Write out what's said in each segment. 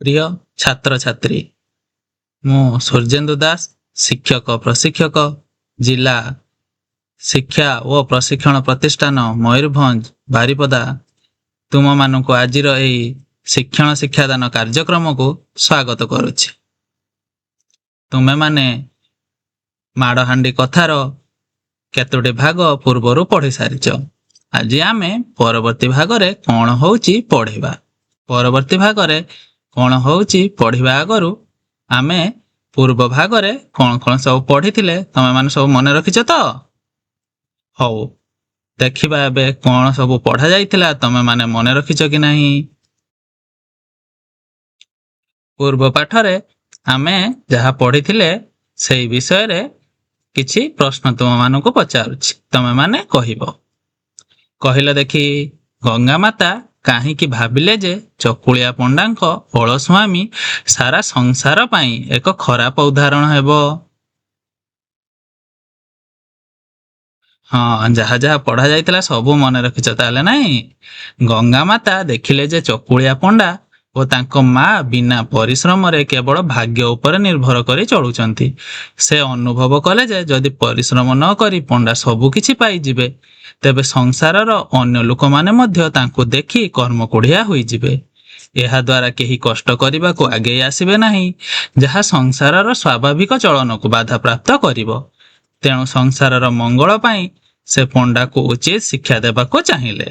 ପ୍ରିୟ ଛାତ୍ରଛାତ୍ରୀ, ମୁଁ ସୂର୍ଯ୍ୟେନ୍ଦୁ ଦାସ, ଶିକ୍ଷକ ପ୍ରଶିକ୍ଷକ, ଜିଲ୍ଲା ଶିକ୍ଷା ଓ ପ୍ରଶିକ୍ଷଣ ପ୍ରତିଷ୍ଠାନ ମୟୂରଭଞ୍ଜ ବାରିପଦା, ତୁମମାନଙ୍କୁ ଆଜିର ଏହି ଶିକ୍ଷଣ ଶିକ୍ଷାଦାନ କାର୍ଯ୍ୟକ୍ରମକୁ ସ୍ୱାଗତ କରୁଛି। ତୁମେମାନେ ମାଡ଼ହାଣ୍ଡି କଥାର କେତୋଟି ଭାଗ ପୂର୍ବରୁ ପଢ଼ି ସାରିଛ। ଆଜି ଆମେ ପରବର୍ତ୍ତୀ ଭାଗରେ କ'ଣ ହେଉଛି ପଢ଼ିବା। ପରବର୍ତ୍ତୀ ଭାଗରେ କ'ଣ ହେଉଛି ପଢ଼ିବା ଆଗରୁ ଆମେ ପୂର୍ବ ଭାଗରେ କ'ଣ କ'ଣ ସବୁ ପଢ଼ିଥିଲେ ତମେମାନେ ସବୁ ମନେ ରଖିଛ ତ? ହଉ, ଦେଖିବା ଏବେ କ'ଣ ସବୁ ପଢ଼ା ଯାଇଥିଲା ତମେମାନେ ମନେ ରଖିଛ କି ନାହିଁ। ପୂର୍ବ ପାଠରେ ଆମେ ଯାହା ପଢ଼ିଥିଲେ ସେଇ ବିଷୟରେ କିଛି ପ୍ରଶ୍ନ ତୁମମାନଙ୍କୁ ପଚାରୁଛି, ତମେମାନେ କହିବ। କହିଲ ଦେଖି, ଗଙ୍ଗାମାତା କାହିଁକି ଭାବିଲେ ଯେ ଚକୁଳିଆ ପଣ୍ଡାଙ୍କ ଅଳସୁଆମୀ ସାରା ସଂସାର ପାଇଁ ଏକ ଖରାପ ଉଦାହରଣ ହେବ? ହଁ, ଯାହା ଯାହା ପଢ଼ା ଯାଇଥିଲା ସବୁ ମନେ ରଖିଛ ତାହେଲେ ନାହିଁ। ଗଙ୍ଗାମାତା ଦେଖିଲେ ଯେ ଚକୁଳିଆ ପଣ୍ଡା ଓ ତାଙ୍କ ମା ବିନା ପରିଶ୍ରମରେ କେବଳ ଭାଗ୍ୟ ଉପରେ ନିର୍ଭର କରି ଚଳୁଛନ୍ତି। ସେ ଅନୁଭବ କଲେ ଯେ ଯଦି ପରିଶ୍ରମ ନ କରି ପଣ୍ଡା ସବୁ କିଛି ପାଇଯିବେ, ତେବେ ସଂସାରର ଅନ୍ୟ ଲୋକମାନେ ମଧ୍ୟ ତାଙ୍କୁ ଦେଖି କର୍ମକୋଢ଼ିଆ ହୋଇଯିବେ। ଏହାଦ୍ୱାରା କେହି କଷ୍ଟ କରିବାକୁ ଆଗେଇ ଆସିବେ ନାହିଁ, ଯାହା ସଂସାରର ସ୍ୱାଭାବିକ ଚଳନକୁ ବାଧାପ୍ରାପ୍ତ କରିବ। ତେଣୁ ସଂସାରର ମଙ୍ଗଳ ପାଇଁ ସେ ପଣ୍ଡାକୁ ଉଚିତ ଶିକ୍ଷା ଦେବାକୁ ଚାହିଁଲେ।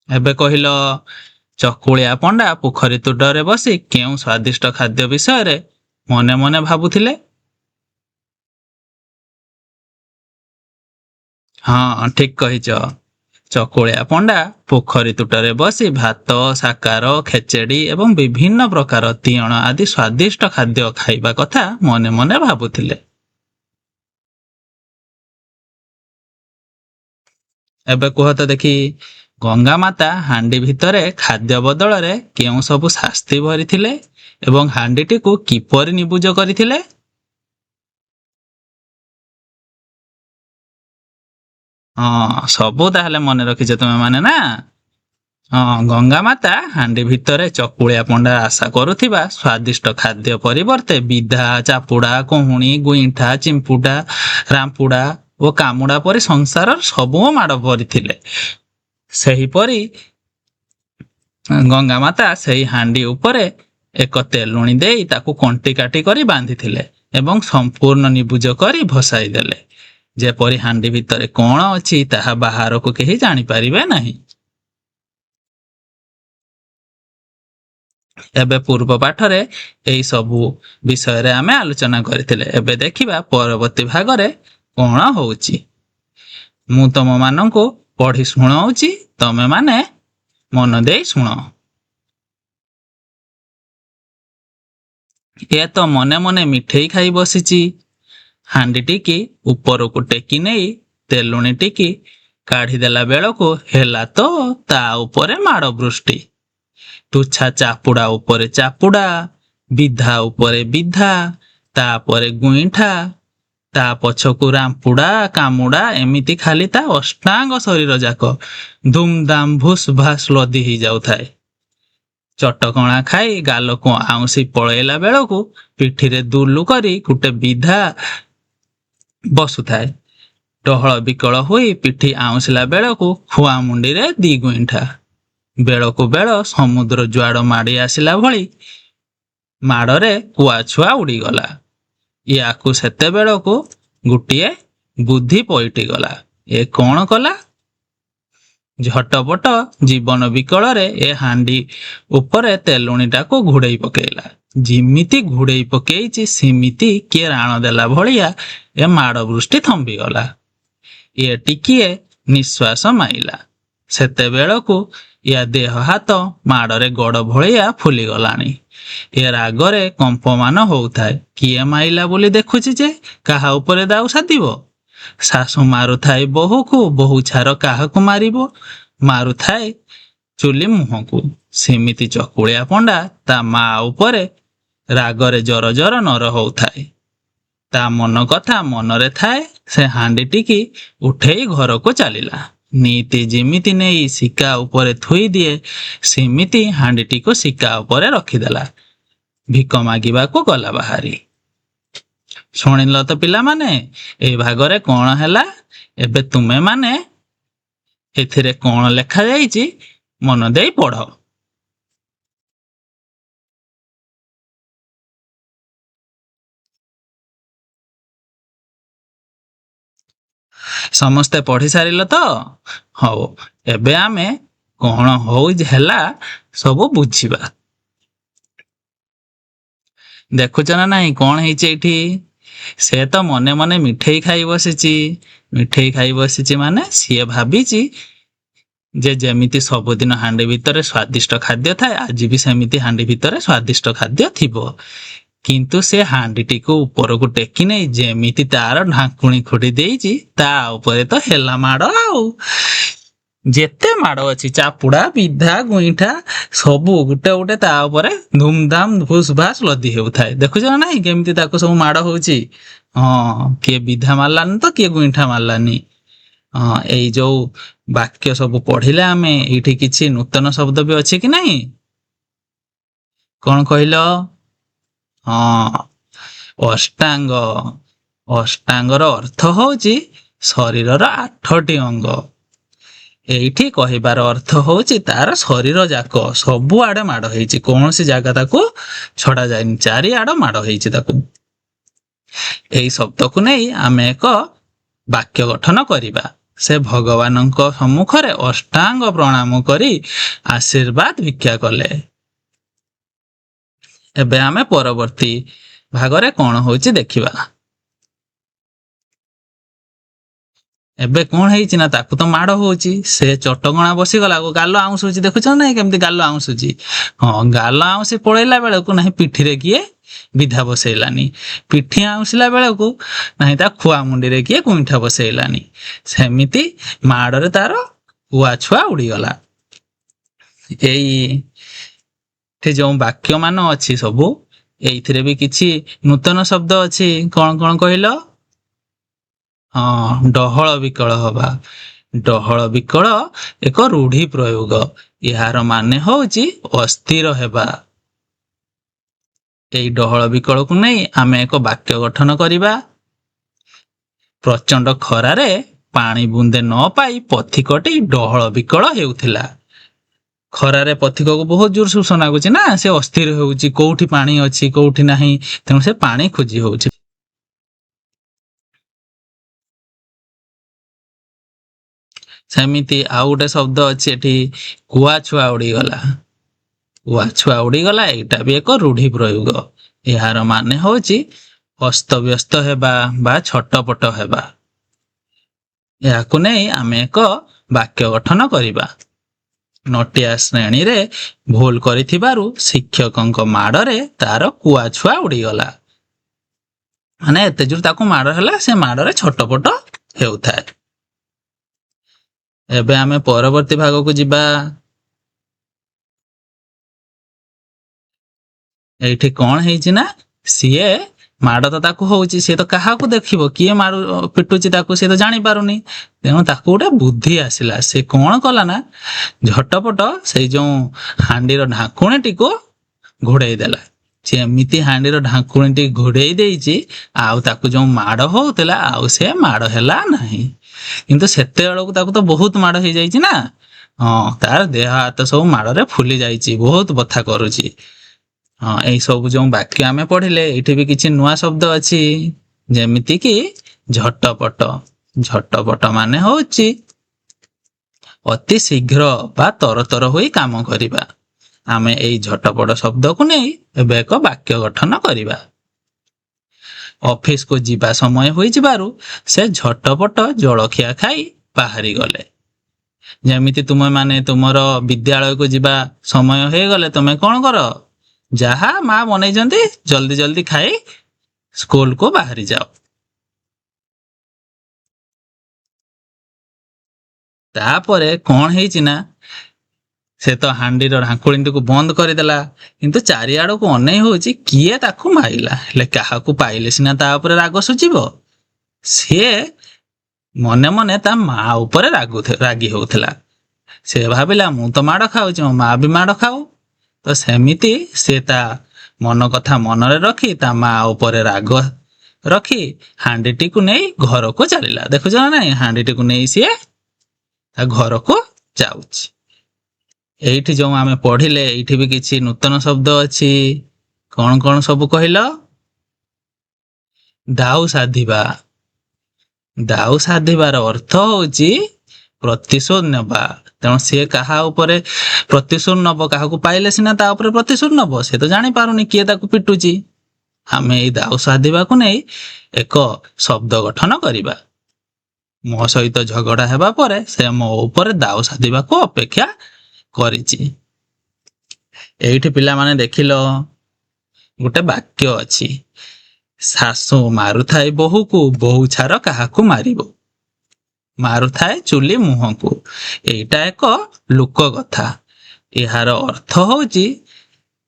ଏବେ କହିଲ, ଚକୁଳିଆ ପଣ୍ଡା ପୋଖରୀ ତୁଣ୍ଡରେ ବସି କେଉଁ ସ୍ୱାଦିଷ୍ଟ ଖାଦ୍ୟ ବିଷୟରେ ମନେ ମନେ ଭାବୁଥିଲେ? ହଁ, ଠିକ କହିଛ। ଚକୁଳିଆ ପଣ୍ଡା ପୋଖରୀ ତୁଟରେ ବସି ଭାତ, ସାକାର, ଖେଚେଡ଼ି ଏବଂ ବିଭିନ୍ନ ପ୍ରକାର ତିଅଣ ଆଦି ସ୍ୱାଦିଷ୍ଟ ଖାଦ୍ୟ ଖାଇବା କଥା ମନେ ମନେ ଭାବୁଥିଲେ। ଏବେ କୁହ ତ ଦେଖି, ଗଙ୍ଗାମାତା ହାଣ୍ଡି ଭିତରେ ଖାଦ୍ୟ ବଦଳରେ କେଉଁ ସବୁ ଶାସ୍ତି ଭରିଥିଲେ ଏବଂ ହାଣ୍ଡିଟିକୁ କିପରି ନିବୁଜ କରିଥିଲେ? ହଁ, ସବୁ ତାହେଲେ ମନେ ରଖିଛ ତୁମେମାନେ ନା। ହଁ, ଗଙ୍ଗାମାତା ହାଣ୍ଡି ଭିତରେ ଚକୁଳିଆ ପଣ୍ଡା ଆଶା କରୁଥିବା ସ୍ୱାଦିଷ୍ଟ ଖାଦ୍ୟ ପରିବର୍ତ୍ତେ ବିଧା, ଚାପୁଡ଼ା, କହୁଣି, ଗୁଇଁଠା, ଚିମ୍ପୁଡ଼ା, ରାମ୍ପୁଡ଼ା ଓ କାମୁଡ଼ା ପରି ସଂସାରର ସବୁ ମାଡ଼ ଭରିଥିଲେ। ସେହିପରି ଗଙ୍ଗାମାତା ସେହି ହାଣ୍ଡି ଉପରେ ଏକ ତେଲୁଣି ଦେଇ ତାକୁ କଣ୍ଟି କାଟି କରି ବାନ୍ଧିଥିଲେ ଏବଂ ସମ୍ପୂର୍ଣ୍ଣ ନିବୁଜ କରି ଭସାଇ ଦେଲେ, ଯେପରି ହାଣ୍ଡି ଭିତରେ କ'ଣ ଅଛି ତାହା ବାହାରକୁ କେହି ଜାଣିପାରିବେ ନାହିଁ। ଏବେ ପୂର୍ବ ପାଠରେ ଏହି ସବୁ ବିଷୟରେ ଆମେ ଆଲୋଚନା କରିଥିଲେ। ଏବେ ଦେଖିବା ପରବର୍ତ୍ତୀ ଭାଗରେ କ'ଣ ହେଉଛି। ମୁଁ ତମମାନଙ୍କୁ ପଢ଼ି ଶୁଣାଉଛି, ତମେମାନେ ମନ ଦେଇ ଶୁଣ। ଏ ତ ମନେ ମନେ ମିଠେଇ ଖାଇ ବସିଛି। ହାଣ୍ଡିଟିକି ଉପରକୁ ଟେକି ନେଇ ତେଲୁଣିଟିକି କାଢ଼ିଦେଲା ବେଳକୁ ହେଲା ତ ତା ଉପରେ ମାଡ଼ ବୃଷ୍ଟି। ତୁଚ୍ଛା ଚାପୁଡ଼ା ଉପରେ ଚାପୁଡ଼ା, ବିଧା ଉପରେ ବିଧା, ତାପରେ ଗୁଇଁଠା, ତା ପଛକୁ ରାମ୍ପୁଡ଼ା, କାମୁଡ଼ା, ଏମିତି ଖାଲି ତା ଅଷ୍ଟାଙ୍ଗ ଶରୀର ଯାକ ଧୁମଧାମ ଭୁସ୍ ଭାସ୍ ଲଦି ହେଇଯାଉଥାଏ। ଚଟକଣା ଖାଇ ଗାଲକୁ ଆଉଁସି ପଳେଇଲା ବେଳକୁ ପିଠିରେ ଦୁଲୁ କରି ଗୋଟେ ବିଧା ବସୁଥାଏ। ଟହଳ ବିକଳ ହୋଇ ପିଠି ଆଉଁସିଲା ବେଳକୁ ଖୁଆ ମୁଣ୍ଡିରେ ଦି ଗୁଇଁଠା। ବେଳକୁ ବେଳ ସମୁଦ୍ର ଜୁଆଡ଼ ମାଡ଼ି ଆସିଲା ଭଳି ମାଡ଼ରେ କୁଆଛୁଆ ଉଡ଼ିଗଲା। ୟାକୁ ସେତେବେଳକୁ ଗୋଟିଏ ବୁଦ୍ଧି ପଇଟିଗଲା। ଏ କ'ଣ କଲା? ଝଟପଟ ଜୀବନ ବିକଳରେ ଏ ହାଣ୍ଡି ଉପରେ ତେଲୁଣିଟାକୁ ଘୋଡ଼େଇ ପକେଇଲା। ଯେମିତି ଘୋଡ଼େଇ ପକେଇଛି ସେମିତି କିଏ ରାଣ ଦେଲା ଭଳିଆ ଏ ମାଡ଼ ବୃଷ୍ଟି ଥମ୍ବିଗଲା। ଏ ଟିକିଏ ନିଶ୍ୱାସ ମାଇଲା। ସେତେବେଳକୁ ୟା ଦେହ ହାତ ମାଡ଼ରେ ଗଡ଼ ଭଳିଆ ଫୁଲିଗଲାଣି। ଏ ରାଗରେ କମ୍ପମାନ ହେଉଥାଏ। କିଏ ମାଇଲା ବୋଲି ଦେଖୁଛି ଯେ କାହା ଉପରେ ଦାଉ ସାଧିବ? ଶାଶୁ ମାରୁଥାଏ ବୋହୂକୁ, ବୋହୂ ଛାର କାହାକୁ ମାରିବ? ମାରୁଥାଏ ଚୁଲି ମୁହଁକୁ। ସେମିତି ଚକୁଳିଆ ପଣ୍ଡା ତା ମା ଉପରେ ରାଗରେ ଜର ଜର ନର ହେଉଥାଏ। ତା ମନ କଥା ମନରେ ଥାଏ। ସେ ହାଣ୍ଡିଟିକି ଉଠେଇ ଘରକୁ ଚାଲିଲା। ନୀତି ଯେମିତି ନେଇ ଶିକା ଉପରେ ଥୋଇ ଦିଏ ସେମିତି ହାଣ୍ଡିଟିକୁ ଶିକା ଉପରେ ରଖିଦେଲା। ଭିକ ମାଗିବାକୁ ଗଲା ବାହାରି। ଶୁଣିଲ ତ ପିଲାମାନେ, ଏଇ ଭାଗରେ କଣ ହେଲା? ଏବେ ତୁମେ ମାନେ ଏଥିରେ କଣ ଲେଖା ଯାଇଛି ମନ ଦେଇ ପଢ। ସମସ୍ତେ ପଢି ସାରିଲ ତ? ହଉ, ଏବେ ଆମେ କଣ ହେଲା ସବୁ ବୁଝିବା। ଦେଖୁଛ ନା ନାହିଁ କଣ ହେଇଛି ଏଇଠି? ସେ ତ ମନେ ମନେ ମିଠେଇ ଖାଇ ବସିଛି। ମିଠେଇ ଖାଇ ବସିଛି ମାନେ ସିଏ ଭାବିଛି ଯେ ଯେମିତି ସବୁଦିନ ହାଣ୍ଡି ଭିତରେ ସ୍ଵାଦିଷ୍ଟ ଖାଦ୍ୟ ଥାଏ, ଆଜି ବି ସେମିତି ହାଣ୍ଡି ଭିତରେ ସ୍ଵାଦିଷ୍ଟ ଖାଦ୍ୟ ଥିବ। କିନ୍ତୁ ସେ ହାଣ୍ଡିଟିକୁ ଉପରକୁ ଟେକି ନେଇ ଯେମିତି ତାର ଢାଙ୍କୁଣୀ ଖୋଲି ଦେଇଛି, ତା ଉପରେ ତ ହେଲା ମାଡ଼ ଆଉ। ଯେତେ ମାଡ଼ ଅଛି, ଚାପୁଡା, ବିଧା, ଗୁଇଁଠା ସବୁ ଗୋଟେ ଗୋଟେ ତା ଉପରେ ଧୁମଧାମ ଭୁସ୍ ଭାସ୍ ଲଦି ହେଉଥାଏ। ଦେଖୁଛ ନା ନାହିଁ କେମିତି ତାକୁ ସବୁ ମାଡ଼ ହଉଛି? ହଁ, କିଏ ବିଧା ମାରିଲାନି ତ କିଏ ଗୁଇଁଠା ମାରିଲାନି। ହଁ, ଏଇ ଯୋଉ ବାକ୍ୟ ସବୁ ପଢିଲେ ଆମେ, ଏଇଠି କିଛି ନୂତନ ଶବ୍ଦ ବି ଅଛି କି ନାହିଁ? କଣ କହିଲ? ହଁ, ଅଷ୍ଟାଙ୍ଗ। ଅଷ୍ଟାଙ୍ଗର ଅର୍ଥ ହଉଛି ଶରୀରର 8ଟି ଅଙ୍ଗ। ଏଇଠି କହିବାର ଅର୍ଥ ହଉଛି ତାର ଶରୀର ଯାକ ସବୁଆଡେ ମାଡ଼ ହେଇଛି, କୌଣସି ଜାଗା ତାକୁ ଛଡା ଯାଇନି, ଚାରିଆଡ ମାଡ଼ ହେଇଛି ତାକୁ। ଏଇ ଶବ୍ଦକୁ ନେଇ ଆମେ ଏକ ବାକ୍ୟ ଗଠନ କରିବା। ସେ ଭଗବାନଙ୍କ ସମ୍ମୁଖରେ ଅଷ୍ଟାଙ୍ଗ ପ୍ରଣାମ କରି ଆଶୀର୍ବାଦ ଭିକ୍ଷା କଲେ। ଏବେ ଆମେ ପରବର୍ତ୍ତୀ ଭାଗରେ କଣ ହଉଛି ଦେଖିବା। ଏବେ କଣ ହେଇଛି ନା, ତାକୁ ତ ମାଡ଼ ହଉଛି, ସେ ଚଟକଣା ବସିଗଲା, ଗାଲ ଆଉଁସୁଛି। ଦେଖୁଛ ନାଇଁ କେମିତି ଗାଲ ଆଉଁସୁଛି? ହଁ, ଗାଲ ଆଉଁସି ପଳେଇଲା ବେଳକୁ ନାହିଁ ପିଠିରେ କିଏ ବିଧା ବସେଇଲାନି, ପିଠି ଆଉଁସିଲା ବେଳକୁ ନାହିଁ ତା ଖୁଆ ମୁଣ୍ଡିରେ କିଏ ଗୁଇଁଠା ବସେଇଲାନି। ସେମିତି ମାଡ଼ରେ ତାର କୁଆ ଛୁଆ ଉଡିଗଲା। ଏଇଠି ଯୋଉ ବାକ୍ୟ ମାନ ଅଛି ସବୁ, ଏଇଥିରେ ବି କିଛି ନୂତନ ଶବ୍ଦ ଅଛି। କଣ କଣ କହିଲ? ହଁ, ଡହଳ ବିକଳ ହବା। ଡହଳ ବିକଳ ଏକ ରୂଢି ପ୍ରୟୋଗ। ଏହାର ମାନେ ହଉଛି ଅସ୍ଥିର ହେବା। ଏଇ ଡହଳ ବିକଳକୁ ନେଇ ଆମେ ଏକ ବାକ୍ୟ ଗଠନ କରିବା। ପ୍ରଚଣ୍ଡ ଖରାରେ ପାଣି ବୁନ୍ଦେ ନ ପାଇ ପଥିକଟି ଡହଳ ବିକଳ ହେଉଥିଲା। ଖରାରେ ପଥିକକୁ ବହୁତ ଜୋର ଶୋଷ ଲାଗୁଛି ନା, ସେ ଅସ୍ଥିର ହେଉଛି, କୋଉଠି ପାଣି ଅଛି କୋଉଠି ନାହିଁ, ତେଣୁ ସେ ପାଣି ଖୋଜି ହଉଛି। ସେମିତି ଆଉ ଗୋଟେ ଶବ୍ଦ ଅଛି ଏଠି, କୁଆ ଛୁଆ ଉଡିଗଲା। କୁଆ ଛୁଆ ଉଡିଗଲା, ଏଇଟା ବି ଏକ ରୂଢି ପ୍ରୟୋଗ। ଏହାର ମାନେ ହଉଛି ଅସ୍ତବ୍ୟସ୍ତ ହେବା ବା ଛଟପଟ ହେବା। ଏହାକୁ ନେଇ ଆମେ ଏକ ବାକ୍ୟ ଗଠନ କରିବା। ନଟିଆ ଶ୍ରେଣୀରେ ଭୁଲ କରିଥିବାରୁ ଶିକ୍ଷକଙ୍କ ମାଡରେ ତାର କୁଆ ଛୁଆ ଉଡିଗଲା। ମାନେ ଏତେ ଜୋର ତାକୁ ମାଡ ହେଲା, ସେ ମାଡରେ ଛଟପଟ ହେଉଥାଏ। ଏବେ ଆମେ ପରବର୍ତ୍ତୀ ଭାଗକୁ ଯିବା। ଏଇଠି କଣ ହେଇଛି ନା, ସିଏ ମାଡ ତ ତାକୁ ହଉଛି, ସିଏ ତ କାହାକୁ ଦେଖିବ, କିଏ ମାରୁ ପିଟୁଛି ତାକୁ, ସିଏ ତ ଜାଣି ପାରୁନି। ତେଣୁ ତାକୁ ଗୋଟେ ବୁଦ୍ଧି ଆସିଲା। ସେ କଣ କଲା ନା, ଝଟପଟ ସେଇ ଯୋଉ ହାଣ୍ଡିର ଢାଙ୍କୁଣୀଟିକୁ ଘୋଡେଇ ଦେଲା। ସେ ଏମିତି ହାଣ୍ଡିର ଢାଙ୍କୁଣୀଟି ଘୋଡେଇ ଦେଇଛି, ଆଉ ତାକୁ ଯୋଉ ମାଡ ହଉଥିଲା ଆଉ ସେ ମାଡ ହେଲା ନାହିଁ। କିନ୍ତୁ ସେତେବେଳକୁ ତାକୁ ତ ବହୁତ ମାଡ ହେଇଯାଇଛି ନା। ହଁ, ତାର ଦେହ ହାତ ସବୁ ମାଡରେ ଫୁଲି ଯାଇଛି, ବହୁତ ବଥା କରୁଛି। ହଁ, ଏଇ ସବୁ ଯୋଉ ବାକ୍ୟ ଆମେ ପଢିଲେ, ଏଇଠି ବି କିଛି ନୂଆ ଶବ୍ଦ ଅଛି। ଯେମିତି କି ଝଟପଟ। ଝଟପଟ ମାନେ ହଉଛି ଅତି ଶୀଘ୍ର ବା ତରତର ହୋଇ କାମ କରିବା। ଆମେ ଏଇ ଝଟପଟ ଶବ୍ଦକୁ ନେଇ ଏବେ ଏକ ବାକ୍ୟ ଗଠନ କରିବା। ଅଫିସକୁ ଯିବା ସମୟ ହୋଇଯିବାରୁ ସେ ଝଟପଟ ଜଳଖିଆ ଖାଇ ବାହାରି ଗଲେ। ଯେମିତି ତୁମେ ମାନେ ତୁମର ବିଦ୍ୟାଳୟକୁ ଯିବା ସମୟ ହେଇଗଲେ ତମେ କଣ କର? ଯାହା ମା ବନେଇଛନ୍ତି ଜଲ୍ଦି ଜଲ୍ଦି ଖାଇ ସ୍କୁଲକୁ ବାହାରି ଯାଅ। ତାପରେ କଣ ହେଇଛି ନା, ସେ ତ ହାଣ୍ଡିର ଢାଙ୍କୁଣୀଟିକୁ ବନ୍ଦ କରିଦେଲା, କିନ୍ତୁ ଚାରିଆଡକୁ ଅନେଇ ହଉଛି କିଏ ତାକୁ ମାଇଲା। ହେଲେ କାହାକୁ ପାଇଲେ ସିନା ତା ଉପରେ ରାଗ ସୁଝିବ। ସିଏ ମନେ ମନେ ତା ମା ଉପରେ ରାଗି ହଉଥିଲା। ସେ ଭାବିଲା ମୁଁ ତ ମାଡ଼ ଖାଉଛି, ମୋ ମା ବି ମାଡ଼ ଖାଉ। ତ ସେମିତି ସେ ତା ମନ କଥା ମନରେ ରଖି ତା ମା ଉପରେ ରାଗ ରଖି ହାଣ୍ଡିଟିକୁ ନେଇ ଘରକୁ ଚାଲିଲା। ଦେଖୁଛ ନା ନାଇଁ, ହାଣ୍ଡିଟିକୁ ନେଇ ସିଏ ତା ଘରକୁ ଯାଉଛି। ଏଇଠି ଯୋଉ ଆମେ ପଢିଲେ ଏଇଠି ବି କିଛି ନୂତନ ଶବ୍ଦ ଅଛି। କଣ କଣ ସବୁ କହିଲ? ଦାଉ ସାଧିବା। ଦାଉ ସାଧିବାର ଅର୍ଥ ହଉଛି ପ୍ରତିଶୋଧ ନେବା। ତେଣୁ ସିଏ କାହା ଉପରେ ପ୍ରତିଶୋଧ ନବ? କାହାକୁ ପାଇଲେ ସିନା ତା ଉପରେ ପ୍ରତିଶୋଧ ନବ। ସେ ତ ଜାଣିପାରୁନି କିଏ ତାକୁ ପିଟୁଛି। ଆମେ ଏଇ ଦାଉ ସାଧିବାକୁ ନେଇ ଏକ ଶବ୍ଦ ଗଠନ କରିବା। ମୋ ସହିତ ଝଗଡା ହେବା ପରେ ସେ ମୋ ଉପରେ ଦାଉ ସାଧିବାକୁ ଅପେକ୍ଷା କରିଛି। ଏଇଠି ପିଲାମାନେ ଦେଖିଲ ଗୋଟେ ବାକ୍ୟ ଅଛି, ଶାଶୁ ମାରୁଥାଏ ବୋହୂକୁ, ବୋହୂ ଛାର କାହାକୁ ମାରିବ। ମାରୁଥାଏ ଚୁଲି ମୁହଁକୁ। ଏଇଟା ଏକ ଲୋକ କଥା। ଏହାର ଅର୍ଥ ହଉଛି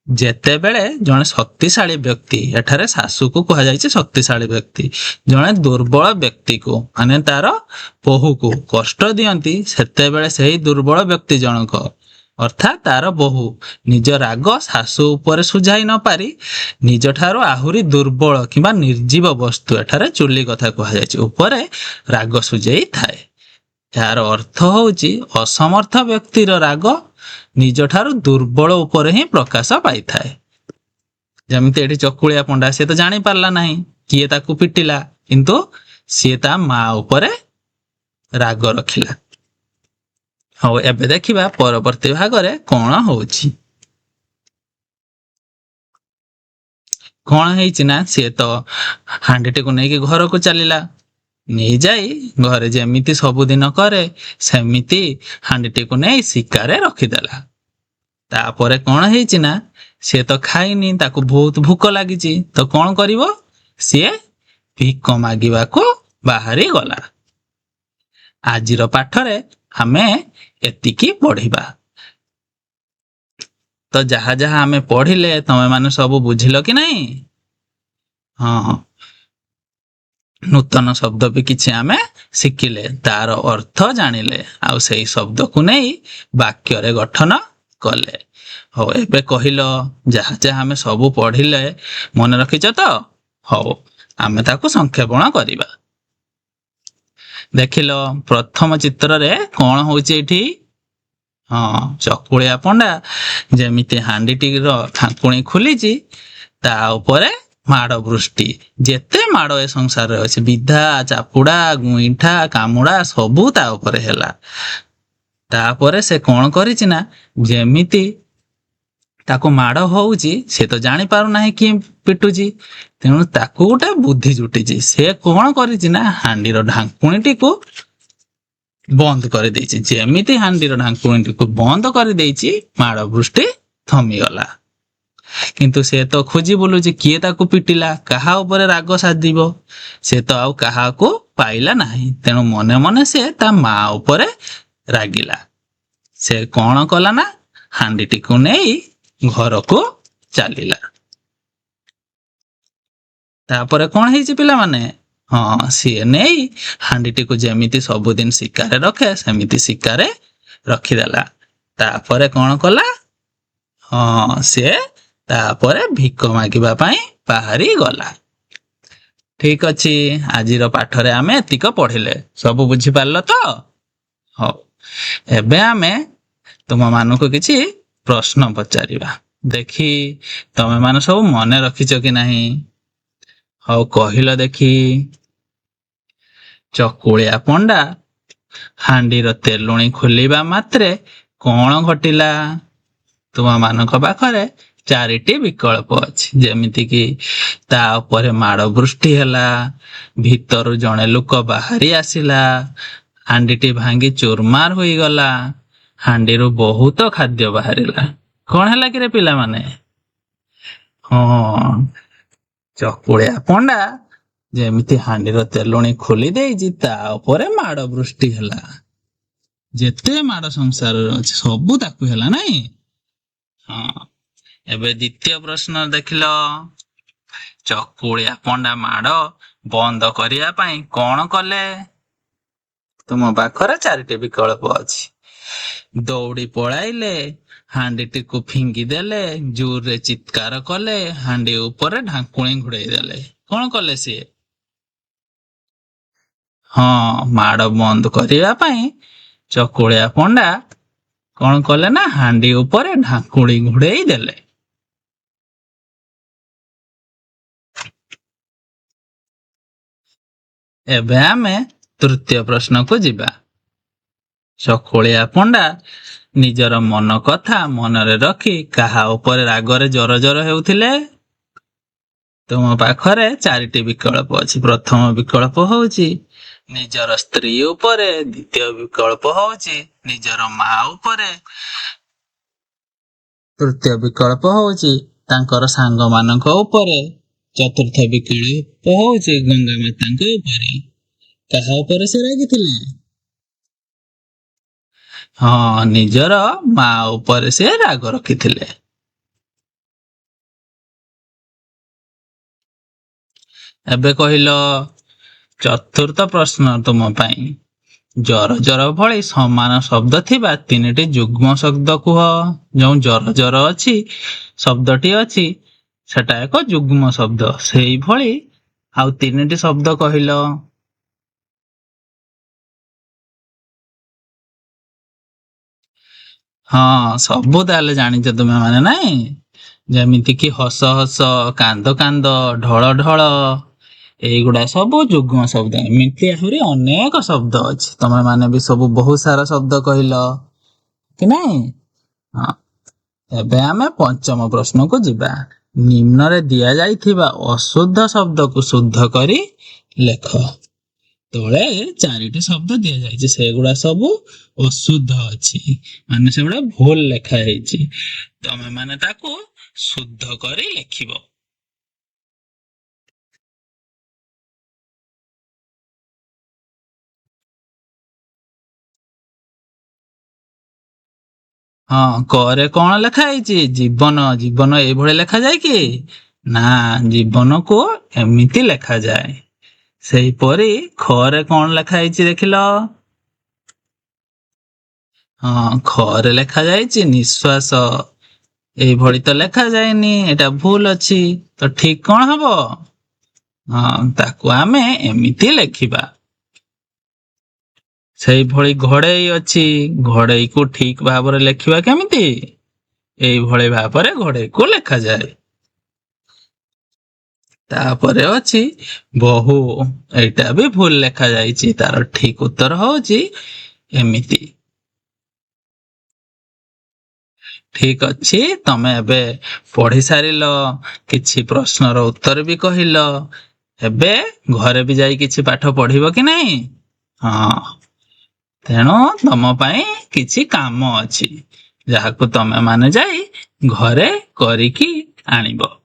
ଯେତେବେଳେ ଜଣେ ଶକ୍ତିଶାଳୀ ବ୍ୟକ୍ତି, ଏଠାରେ ଶାଶୁକୁ କୁହାଯାଇଛି ଶକ୍ତିଶାଳୀ ବ୍ୟକ୍ତି, ଜଣେ ଦୁର୍ବଳ ବ୍ୟକ୍ତିକୁ ମାନେ ତାର ବୋହୂକୁ କଷ୍ଟ ଦିଅନ୍ତି, ସେତେବେଳେ ସେହି ଦୁର୍ବଳ ବ୍ୟକ୍ତି ଜଣକ ଅର୍ଥାତ୍ ତାର ବୋହୂ ନିଜ ରାଗ ଶାଶୁ ଉପରେ ସୁଝାଇ ନ ପାରି ନିଜଠାରୁ ଆହୁରି ଦୁର୍ବଳ କିମ୍ବା ନିର୍ଜୀବ ବସ୍ତୁ, ଏଠାରେ ଚୁଲି କଥା କୁହାଯାଇଛି, ଉପରେ ରାଗ ସୁଝେଇ ଥାଏ। ଏହାର ଅର୍ଥ ହଉଛି ଅସମର୍ଥ ବ୍ୟକ୍ତିର ରାଗ ନିଜଠାରୁ ଦୁର୍ବଳ ଉପରେ ହିଁ ପ୍ରକାଶ ପାଇଥାଏ। ଯେମିତି ଏଠି ଚକୁଳିଆ ପଣ୍ଡା, ସିଏ ତ ଜାଣି ପାରିଲା ନାହିଁ କିଏ ତାକୁ ପିଟିଲା, କିନ୍ତୁ ସିଏ ତା ମା ଉପରେ ରାଗ ରଖିଲା। ହଉ, ଏବେ ଦେଖିବା ପରବର୍ତ୍ତୀ ଭାଗରେ କଣ ହଉଛି। କଣ ହେଇଛି ନା, ସିଏ ତ ହାଣ୍ଡିଟିକୁ ନେଇକି ଘରକୁ ଚାଲିଲା। ନେଇଯାଇ ଘରେ ଯେମିତି ସବୁଦିନ କରେ ସେମିତି ହାଣ୍ଡିଟିକୁ ନେଇ ଶିକାରେ ରଖିଦେଲା। ତାପରେ କଣ ହେଇଛି ନା, ସିଏ ତ ଖାଇନି, ତାକୁ ବହୁତ ଭୋକ ଲାଗିଛି। ତ କଣ କରିବ? ସିଏ ଭିକ ମାଗିବାକୁ ବାହାରି ଗଲା। ଆଜିର ପାଠରେ ଆମେ ଏତିକି ପଢିବା। ତ ଯାହା ଯାହା ଆମେ ପଢିଲେ ତମେ ମାନେ ସବୁ ବୁଝିଲ କି ନାହିଁ? ହଁ, ନୂତନ ଶବ୍ଦ ବି କିଛି ଆମେ ଶିଖିଲେ, ତାର ଅର୍ଥ ଜାଣିଲେ, ଆଉ ସେଇ ଶବ୍ଦକୁ ନେଇ ବାକ୍ୟରେ ଗଠନ କଲେ। ହଉ, ଏବେ କହିଲ ଯାହା ଯାହା ଆମେ ସବୁ ପଢିଲେ ମନେ ରଖିଛ ତ? ହଉ, ଆମେ ତାକୁ ସଂକ୍ଷେପଣ କରିବା। ଦେଖିଲ ପ୍ରଥମ ଚିତ୍ରରେ କଣ ହଉଛି ଏଇଠି? ହଁ, ଚକୁଳିଆ ପଣ୍ଡା ଯେମିତି ହାଣ୍ଡିଟିର ଢାଙ୍କୁଣୀ ଖୋଲିଛି, ତା ଉପରେ ମାଡ଼ ବୃଷ୍ଟି। ଯେତେ ମାଡ଼ ଏ ସଂସାରରେ ଅଛି, ବିଧା, ଚାପୁଡା, ଗୁଇଁଠା, କାମୁଡା ସବୁ ତା ଉପରେ ହେଲା। ତାପରେ ସେ କଣ କରିଛି ନା, ଯେମିତି ତାକୁ ମାଡ଼ ହଉଛି, ସେ ତ ଜାଣି ପାରୁନାହିଁ କିଏ ପିଟୁଛି, ତେଣୁ ତାକୁ ଗୋଟେ ବୁଦ୍ଧି ଜୁଟିଛି। ସେ କଣ କରିଛି ନା, ହାଣ୍ଡିର ଢାଙ୍କୁଣୀଟିକୁ ବନ୍ଦ କରିଦେଇଛି। ଯେମିତି ହାଣ୍ଡିର ଢାଙ୍କୁଣୀଟିକୁ ବନ୍ଦ କରିଦେଇଛି, ମାଡ଼ ବୃଷ୍ଟି ଥମିଗଲା। କିନ୍ତୁ ସେ ତ ଖୋଜି ବୁଲୁଛି କିଏ ତାକୁ ପିଟିଲା, କାହା ଉପରେ ରାଗ ସାଧିବ। ସେ ତ ଆଉ କାହାକୁ ପାଇଲା ନାହିଁ। ତେଣୁ ମନେ ମନେ ସେ ତା ମା ଉପରେ ରାଗିଲା। ସେ କଣ କଲା ନା, ହାଣ୍ଡିଟିକୁ ନେଇ ଘରକୁ ଚାଲିଲା। ତାପରେ କଣ ହେଇଛି ପିଲାମାନେ? ହଁ, ସିଏ ନେଇ ହାଣ୍ଡିଟିକୁ ଯେମିତି ସବୁଦିନ ଶିକାରେ ରଖେ ସେମିତି ଶିକାରେ ରଖିଦେଲା। ତାପରେ କଣ କଲା? ହଁ, ସିଏ ତାପରେ ଭିକ ମାଗିବା ପାଇଁ ବାହାରି ଗଲା। ଠିକ ଅଛି, ଆଜିର ପାଠରେ ଆମେ ଏତିକ ପଢିଲେ। ସବୁ ବୁଝିପାରିଲ ତ? ହଉ, ଏବେ ଆମେ ତୁମ ମାନଙ୍କୁ କିଛି ପ୍ରଶ୍ନ ପଚାରିବା। ଦେଖି ତମେ ମାନେ ସବୁ ମନେ ରଖିଛ କି ନାହିଁ? ହଉ, କହିଲ ଦେଖି। ଚକୁଳିଆ ପଣ୍ଡା ହାଣ୍ଡିର ତେଲୁଣି ଖୋଲିବା ମାତ୍ରେ କଣ ଘଟିଲା? ତୁମମାନଙ୍କ ପାଖରେ 4ଟି ବିକଳ୍ପ ଅଛି। ଯେମିତିକି ତା ଉପରେ ମାଡ଼ ବୃଷ୍ଟି ହେଲା, ଭିତରୁ ଜଣେ ଲୋକ ବାହାରି ଆସିଲା, ହାଣ୍ଡିଟି ଭାଙ୍ଗି ଚୁରମାର ହୋଇଗଲା, ହାଣ୍ଡିରୁ ବହୁତ ଖାଦ୍ୟ ବାହାରିଲା। କଣ ହେଲା କି ରେ ପିଲାମାନେ? ହଁ, ଚକୁଳିଆ ପଣ୍ଡା ଯେମିତି ହାଣ୍ଡିର ତେଲୁଣି ଖୋଲି ଦେଇଛି, ତା ଉପରେ ମାଡ଼ ବୃଷ୍ଟି ହେଲା। ଯେତେ ମାଡ଼ ସଂସାରରେ ଅଛି ସବୁ ତାକୁ ହେଲା, ନାଇଁ? ହଁ, ଏବେ ଦ୍ୱିତୀୟ ପ୍ରଶ୍ନ ଦେଖିଲ। ଚକୁଳିଆ ପଣ୍ଡା ମାଡ଼ ବନ୍ଦ କରିବା ପାଇଁ କଣ କଲେ? तुम पाखरे 4टी विकल्प अछि। दौड़ी पळाइले, हांडीटीकु फिंगी देले, जोर रे चित्कार कले, हांडी ऊपर ढांकुणी घुड़ाई देले। कौन कले सी? हाँ, माड़ बंद करिया पाई चकुलिया पंडा कौन कले ना हांडी ऊपर ढांकुणी घुड़ाई देले। एबे आमे तृतीय प्रश्न को जिबा। चकुलिया पंडा निजर मन कथा मनरे रखी काहा ऊपर रागरे जर जर हेउथिले? तुम पाखरे 4टी विकल्प अछि। प्रथम विकल्प होउची निजर स्त्री ऊपरे, द्वितीय विकल्प होउची निजर माँ ऊपरे, तृतीय विकल्प होउची तांकर सांग मानक ऊपरे, चतुर्थ विकल्प होउची गंगा मातांक ऊपरे। काहा ऊपरे से रागिथिले? हाँ, निजर माँ ऊपरे से राग रखिथिले। एबे कहिलो चतुर्थ प्रश्न तुम पाई। जर जर भली समान शब्द थिबा 3टी जुग्म शब्द कुह। जो जर जर अछि शब्दटी अछि सेटा एक जुग्म शब्द, सेही भली आउ 3टी शब्द कहिलो। हाँ, सबु ताले जानिଛ तुमे माने नाही। जेमिति कि हस हस, कांद कांद, ढळ ढळ, एगुड़ा सब जुग्म शब्द। एमिति आहुरी अनेक शब्द अछि। तमे माने भी सब बहुत सारा शब्द कहिलो कि नाही? हाँ, एबे आमे पंचम प्रश्न को जिबा। निम्न रे दिया जाइथिबा अशुद्ध शब्द को शुद्ध करी लेख। तळे 4टी शब्द दिया जाइछि, सेगुड़ा सब अशुद्ध अछि, माने सेगुड़ा भूल लेखा हेछि। तमे माने ताको शुद्ध करी लेखिबो। हाँ, करे कौन लेखा हेछि? जीवन। जीवन ए भळे लेखा जाय कि? ना, जीवन को एमिति लेखा जाय। सेही परी खरे कौन लेखा हेछि देखिलो? हाँ, खरे लेखा जायछि निश्वास। ए भଳି तो लेखा जायनी, एटा भूल अछि। तो ठीक कौन हबो? हाँ, ताको आमे एमिति लेखिबा। सेही भଳି घोड़ेई अछि, घोड़ेई को ठीक भाबरे लेखिबा केमिति? एई भଳି भाबरे घोड़ेई को लेखा जाय। तापरे अछि बहु, एटा भी भूल लेखा जायछि। तार ठीक उत्तर होउछि एमिति। ठीक अछि, तमे एबे पढ़ी सारिलो, किछि प्रश्नर उत्तर भी कहिलो। एबे घरे भी जाई किछि पाठ पढ़िबो कि नाही? हाँ, तेणु तम पाई किछि काम अछि, जाहाकु तमे माने जाई घरे करिकी आनिबो।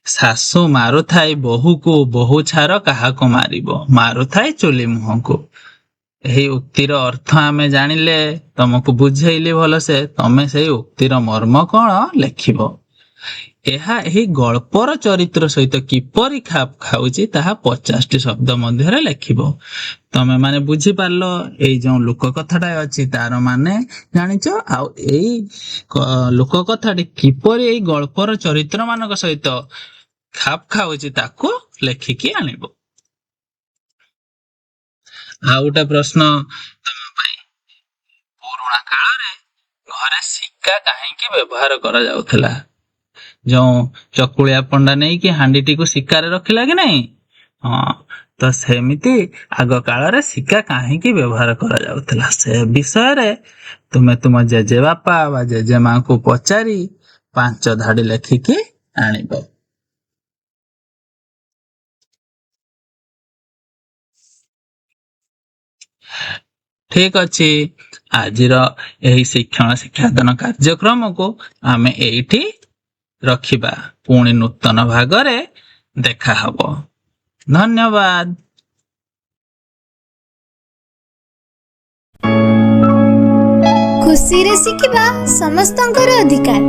सासु मारुथाई बहु को, बहु छार काहाको मारिबो। मारुथाई चुली मुह को। एही उक्तिर अर्थ आमे जानिले, तमको बुझेइली भलो से, तमे सेही उक्तिर मर्म कौन लेखिबो। एहा एही गल्पर चरित्र सहित किपरि खाप खाउची ताहा 50टी शब्द मध्यरे लेखिबो। तमे माने बुझी पारलो एई जो लोक कथाटा अछि तार माने जानिचो, आउ एई लोक कथाटी किपरि एई गल्पर चरित्र मानक सहित खाप खाउची ताको लेखिकी आनिबो। आउ गोटे प्रश्न तम पाई। पुराणा काଳରେ घरे सिक्का काहेकि व्यवहार करा जाउथला? जो चकुलिया पंडा नहीं कि हांडीटी को सिक्कारे रखिला कि नहीं? हाँ, तो सेमिति आग काଳରେ सिक्का काहेकि व्यवहार करा जाउथला से विषय रे तुमे तुम जेजे बापा बा जेजे मां को पचारी 5 धाड़ी लेखिकी आनिबो। ठीक अछि, आजिर एही शिक्षण शिक्षादान कार्यक्रम को आमे एइठी रखिबा। पुणी नूतन भागरे देखा हबो। धन्यवाद। खुशी रे शिखिबा समस्तंकर अधिकार।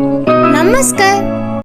नमस्कार।